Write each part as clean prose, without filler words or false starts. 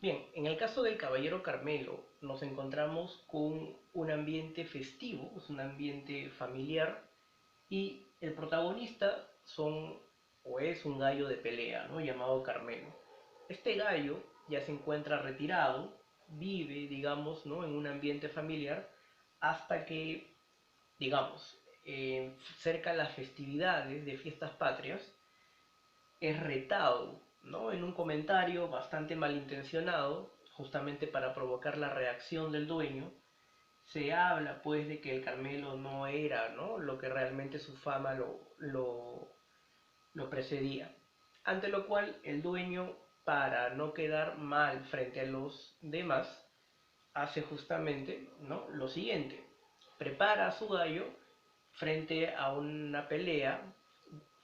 Bien, en el caso del Caballero Carmelo nos encontramos con un ambiente festivo, es un ambiente familiar y el protagonista es un gallo de pelea, ¿no? Llamado Carmelo. Este gallo ya se encuentra retirado, vive, digamos, ¿no? En un ambiente familiar hasta que, digamos, cerca de las festividades de fiestas patrias, es retado, ¿no? En un comentario bastante malintencionado, justamente para provocar la reacción del dueño, se habla pues de que el Carmelo no era, ¿no? Lo que realmente su fama lo precedía. Ante lo cual el dueño, para no quedar mal frente a los demás, hace justamente, ¿no? Lo siguiente: prepara a su gallo frente a una pelea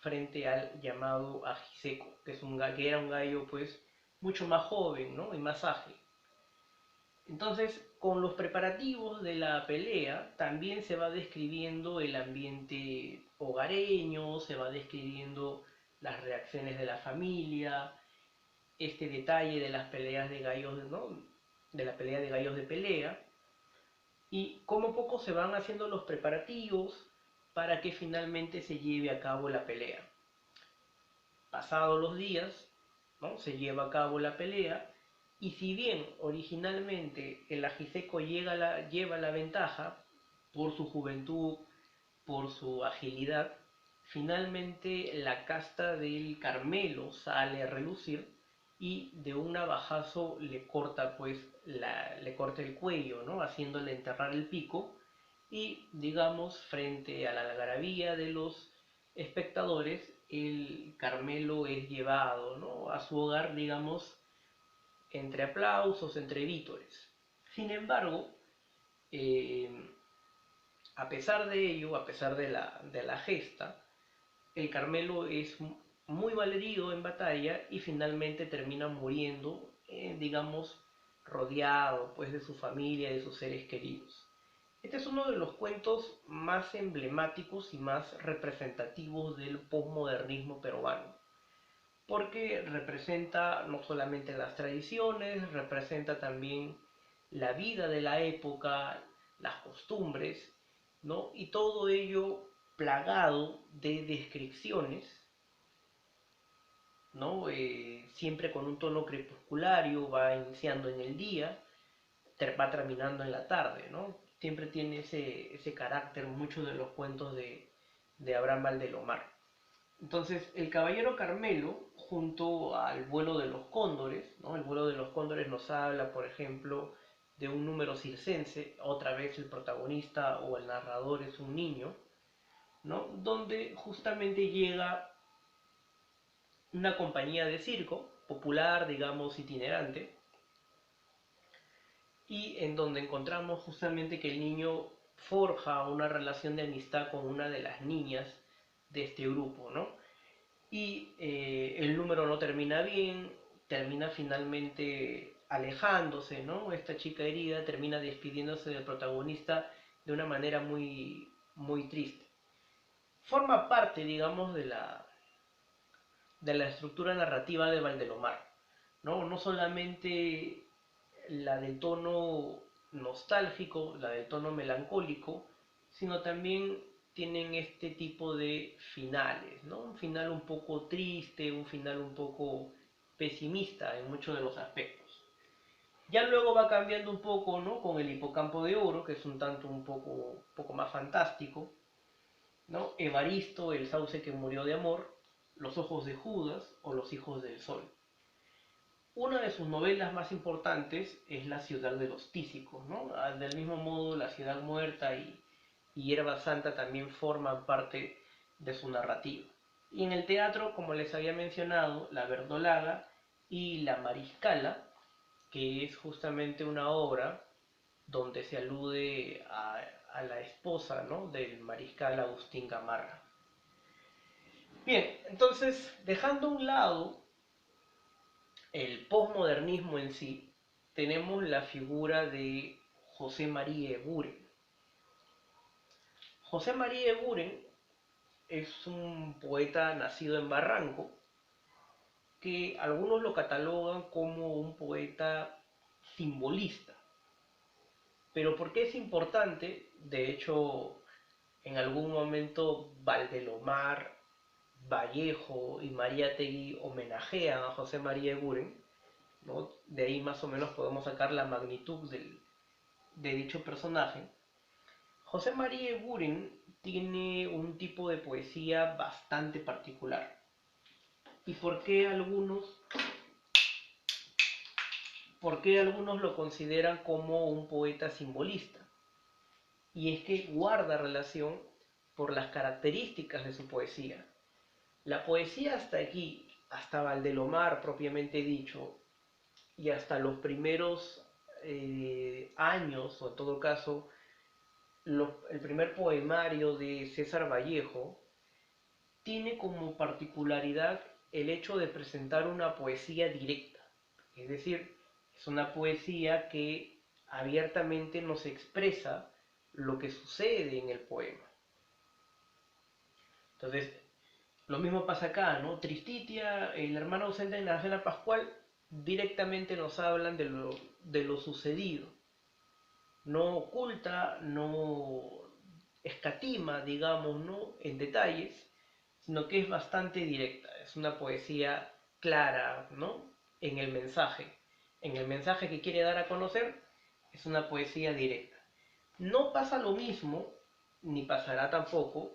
frente al llamado Ajiseco, que era un gallo pues mucho más joven, ¿no? Y más ágil. Entonces, con los preparativos de la pelea, también se va describiendo el ambiente hogareño, se va describiendo las reacciones de la familia, este detalle de las peleas de gallos, ¿no? De la pelea de gallos de pelea, y cómo poco se van haciendo los preparativos para que finalmente se lleve a cabo la pelea. Pasados los días, ¿no? Se lleva a cabo la pelea, y si bien originalmente el ajiseco lleva la ventaja por su juventud, por su agilidad, finalmente la casta del Carmelo sale a relucir y de un navajazo le corta el cuello, ¿no? Haciéndole enterrar el pico, y digamos, frente a la algarabía de los espectadores, el Carmelo es llevado, ¿no? A su hogar, digamos, entre aplausos, entre vítores. Sin embargo, eh, a pesar de ello, a pesar de la gesta, el Carmelo es muy malherido en batalla y finalmente termina muriendo, digamos, rodeado pues de su familia, de sus seres queridos. Este es uno de los cuentos más emblemáticos y más representativos del posmodernismo peruano, porque representa no solamente las tradiciones, representa también la vida de la época, las costumbres, ¿no? Y todo ello plagado de descripciones, ¿no? Siempre con un tono crepusculario, va iniciando en el día, va terminando en la tarde, ¿no? Siempre tiene ese carácter muchos de los cuentos de Abraham Valdelomar. Entonces, el Caballero Carmelo, junto al vuelo de los cóndores, ¿no? El vuelo de los cóndores nos habla, por ejemplo, de un número circense, otra vez el protagonista o el narrador es un niño, ¿no? Donde justamente llega una compañía de circo, popular, digamos, itinerante, y en donde encontramos justamente que el niño forja una relación de amistad con una de las niñas de este grupo, ¿no? Y el número no termina bien, termina finalmente alejándose, ¿no? Esta chica herida termina despidiéndose del protagonista de una manera muy, muy triste. Forma parte, digamos, de la estructura narrativa de Valdelomar, ¿no? No solamente la del tono nostálgico, la del tono melancólico, sino también tienen este tipo de finales, ¿no? Un final un poco triste, un final un poco pesimista en muchos de los aspectos. Ya luego va cambiando un poco, ¿no? Con el hipocampo de oro, que es un tanto poco más fantástico, ¿no? Evaristo, el sauce que murió de amor, Los ojos de Judas o Los hijos del sol. Una de sus novelas más importantes es La ciudad de los tísicos, ¿no? Del mismo modo, La ciudad muerta y Hierba Santa también forman parte de su narrativa. Y en el teatro, como les había mencionado, La Verdolaga y La Mariscala, que es justamente una obra donde se alude a la esposa, ¿no? Del mariscal Agustín Gamarra. Bien, entonces, dejando a un lado el posmodernismo en sí, tenemos la figura de José María Eguren. José María Eguren es un poeta nacido en Barranco, que algunos lo catalogan como un poeta simbolista. Pero ¿por qué es importante? De hecho, en algún momento Valdelomar, Vallejo y Mariátegui homenajean a José María Eguren, ¿no? De ahí más o menos podemos sacar la magnitud de dicho personaje. José María Eguren tiene un tipo de poesía bastante particular. ¿Y por qué algunos lo consideran como un poeta simbolista? Y es que guarda relación por las características de su poesía. La poesía hasta aquí, hasta Valdelomar propiamente dicho, y hasta los primeros años, o en todo caso, el primer poemario de César Vallejo, tiene como particularidad el hecho de presentar una poesía directa. Es decir, es una poesía que abiertamente nos expresa lo que sucede en el poema. Entonces, lo mismo pasa acá, ¿no? Tristitia, el hermano ausente en la cena pascual, directamente nos hablan de lo sucedido. No oculta, no escatima, digamos, ¿no? En detalles, sino que es bastante directa. Es una poesía clara, ¿no? En el mensaje. En el mensaje que quiere dar a conocer, es una poesía directa. No pasa lo mismo, ni pasará tampoco,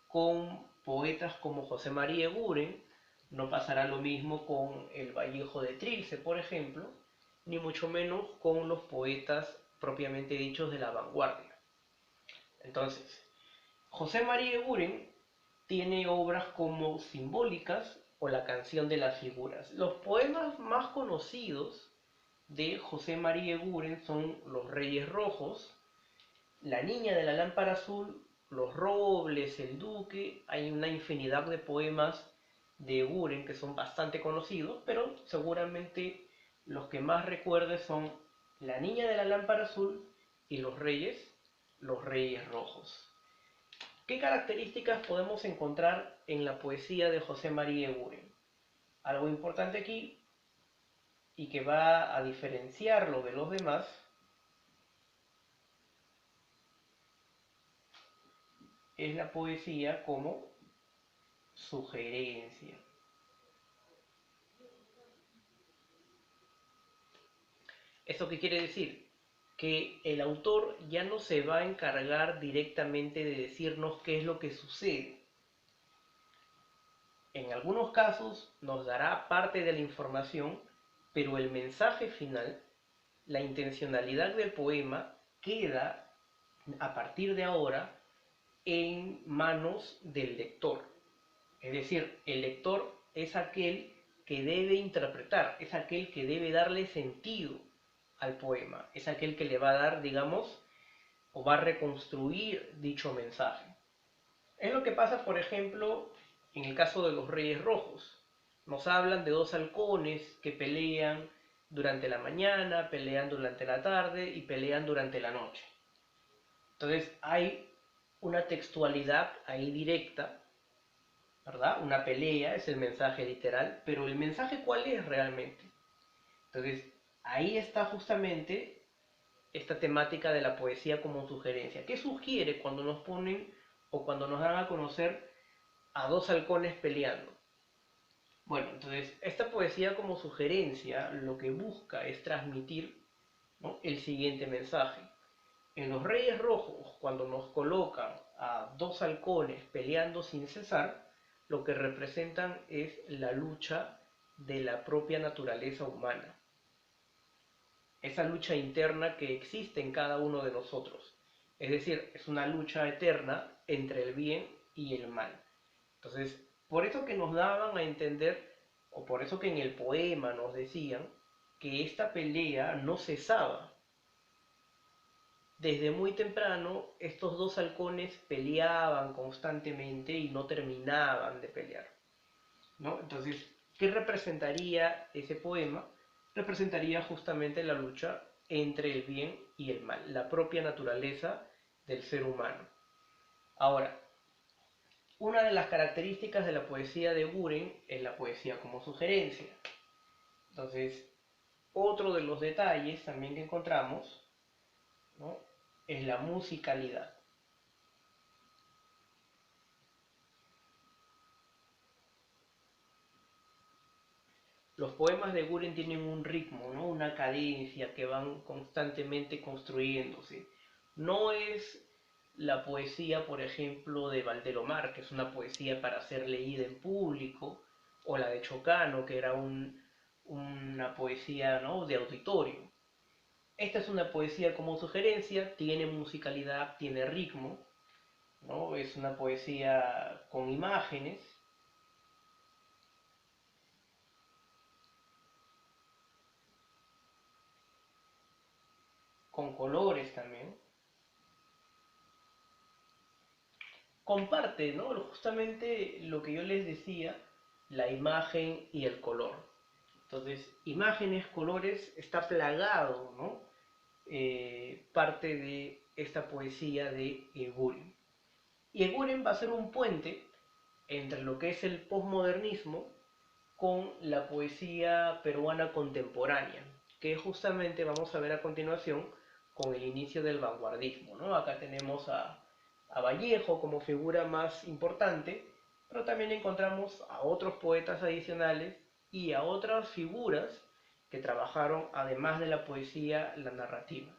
con poetas como José María Eguren, no pasará lo mismo con el Vallejo de Trilce, por ejemplo, ni mucho menos con los poetas propiamente dichos de la vanguardia. Entonces, José María Eguren tiene obras como Simbólicas o La canción de las figuras. Los poemas más conocidos de José María Eguren son Los Reyes Rojos, La niña de la lámpara azul, Los robles, El duque. Hay una infinidad de poemas de Eguren que son bastante conocidos, pero seguramente los que más recuerdes son La niña de la lámpara azul y Los Reyes Rojos. ¿Qué características podemos encontrar en la poesía de José María Eguren? Algo importante aquí y que va a diferenciarlo de los demás es la poesía como sugerencia. ¿Eso qué quiere decir? Que el autor ya no se va a encargar directamente de decirnos qué es lo que sucede. En algunos casos nos dará parte de la información, pero el mensaje final, la intencionalidad del poema, queda a partir de ahora en manos del lector. Es decir, el lector es aquel que debe interpretar, es aquel que debe darle sentido al poema, es aquel que le va a dar, digamos, o va a reconstruir dicho mensaje. Es lo que pasa, por ejemplo, en el caso de los Reyes Rojos. Nos hablan de dos halcones que pelean durante la mañana, pelean durante la tarde y pelean durante la noche. Entonces hay una textualidad ahí directa, ¿verdad? Una pelea es el mensaje literal, pero el mensaje ¿cuál es realmente? Entonces ahí está justamente esta temática de la poesía como sugerencia. ¿Qué sugiere cuando nos ponen o cuando nos dan a conocer a dos halcones peleando? Bueno, entonces esta poesía como sugerencia lo que busca es transmitir, ¿no?, el siguiente mensaje. En Los Reyes Rojos, cuando nos colocan a dos halcones peleando sin cesar, lo que representan es la lucha de la propia naturaleza humana. Esa lucha interna que existe en cada uno de nosotros. Es decir, es una lucha eterna entre el bien y el mal. Entonces, por eso que nos daban a entender, o por eso que en el poema nos decían, que esta pelea no cesaba. Desde muy temprano, estos dos halcones peleaban constantemente y no terminaban de pelear, ¿no? Entonces, ¿qué representaría ese poema? Representaría justamente la lucha entre el bien y el mal, la propia naturaleza del ser humano. Ahora, Una de las características de la poesía de Buren es la poesía como sugerencia. Entonces, otro de los detalles también que encontramos, ¿no?, es la musicalidad. Los poemas de Buren tienen un ritmo, ¿no?, una cadencia que van constantemente construyéndose. No es la poesía, por ejemplo, de Valdelomar, que es una poesía para ser leída en público, o la de Chocano, que era una poesía, ¿no?, de auditorio. Esta es una poesía como sugerencia, tiene musicalidad, tiene ritmo, ¿no? Es una poesía con imágenes, con colores también. Comparte, ¿no?, justamente lo que yo les decía, la imagen y el color. Entonces, imágenes, colores, está plagado, ¿no?, parte de esta poesía de Eguren. Y Eguren va a ser un puente entre lo que es el posmodernismo con la poesía peruana contemporánea, que justamente vamos a ver a continuación con el inicio del vanguardismo, ¿no? Acá tenemos a Vallejo como figura más importante, pero también encontramos a otros poetas adicionales y a otras figuras que trabajaron, además de la poesía, la narrativa.